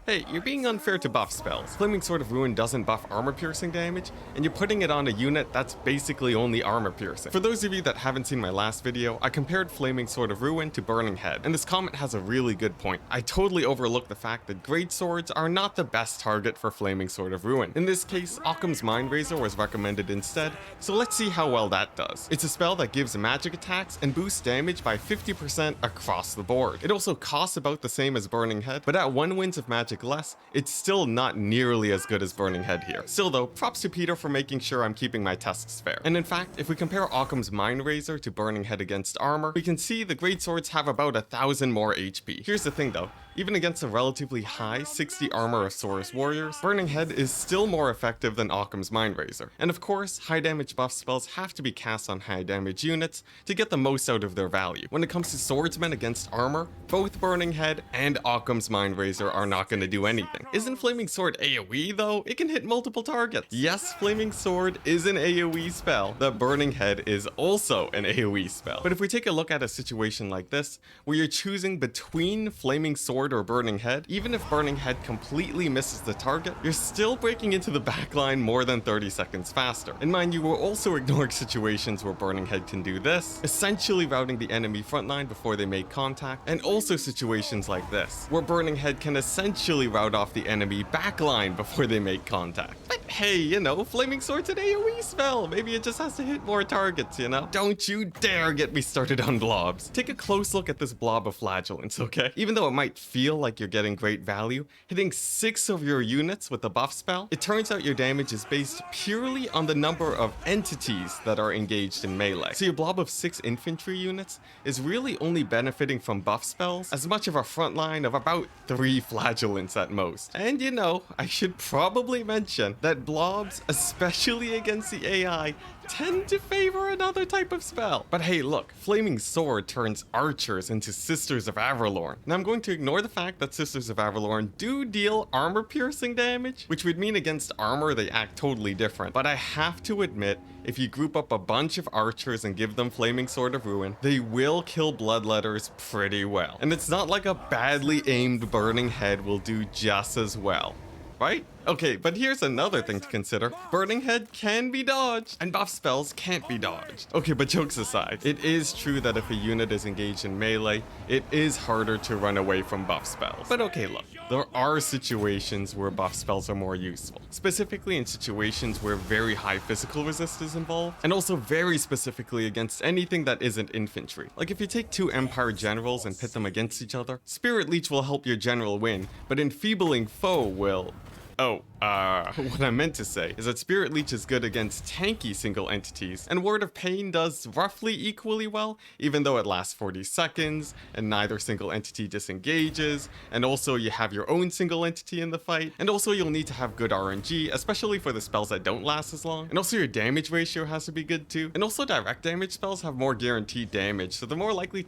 Hey, you're being unfair to buff spells. Flaming Sword of Ruin doesn't buff armor piercing damage, and you're putting it on a unit that's basically only armor piercing. For those of you that haven't seen my last video, I compared Flaming Sword of Ruin to Burning Head, and this comment has a really good point. I totally overlooked the fact that Great Swords are not the best target for Flaming Sword of Ruin. In this case, Occam's Mind Razor was recommended instead, so let's see how well that does. It's a spell that gives magic attacks and boosts damage by 50% across the board. It also costs about the same as Burning Head, but at 1 wins of magic less, it's still not nearly as good as Burning Head here. Still though, props to Peter for making sure I'm keeping my tests fair. And in fact, if we compare Occam's Mind Razor to Burning Head against armor, we can see the Great Swords have about 1,000 more HP. Here's the thing though, even against a relatively high 60 armor of Saurus warriors, Burning Head is still more effective than Occam's Mind Razor. And of course, high damage buff spells have to be cast on high damage units to get the most out of their value. When it comes to swordsmen against armor, both Burning Head and Occam's Mind Razor are not going to do anything. Isn't Flaming Sword AoE though? It can hit multiple targets. Yes, Flaming Sword is an AoE spell. The Burning Head is also an AoE spell. But if we take a look at a situation like this, where you're choosing between Flaming Sword or Burning Head, even if Burning Head completely misses the target, you're still breaking into the backline more than 30 seconds faster. And mind you, we're also ignoring situations where Burning Head can do this, essentially routing the enemy frontline before they make contact, and also situations like this, where Burning Head can essentially rout off the enemy backline before they make contact. But hey, you know, Flaming Sword's an AoE spell. Maybe it just has to hit more targets, you know? Don't you dare get me started on blobs. Take a close look at this blob of flagellants, okay? Even though it might feel like you're getting great value, hitting 6 of your units with the buff spell, it turns out your damage is based purely on the number of entities that are engaged in melee. So your blob of 6 infantry units is really only benefiting from buff spells as much of a front line of about 3 flagellants at most. And you know, I should probably mention that blobs, especially against the AI, tend to favor another type of spell. But hey, look, Flaming Sword turns archers into Sisters of Averlorn. Now I'm going to ignore the fact that Sisters of Averlorn do deal armor piercing damage, which would mean against armor they act totally different. But I have to admit, if you group up a bunch of archers and give them Flaming Sword of Ruin, they will kill bloodletters pretty well. And it's not like a badly aimed Burning Head will do just as well, right? Okay, but here's another thing to consider. Burning Head can be dodged, and buff spells can't be dodged. Okay, but jokes aside, it is true that if a unit is engaged in melee, it is harder to run away from buff spells. But okay, look, there are situations where buff spells are more useful. Specifically in situations where very high physical resist is involved, and also very specifically against anything that isn't infantry. Like if you take 2 Empire generals and pit them against each other, Spirit Leech will help your general win, but enfeebling foe will... what I meant to say is that Spirit Leech is good against tanky single entities, and Word of Pain does roughly equally well, even though it lasts 40 seconds, and neither single entity disengages, and also you have your own single entity in the fight, and also you'll need to have good RNG, especially for the spells that don't last as long, and also your damage ratio has to be good too, and also direct damage spells have more guaranteed damage, so they're more likely to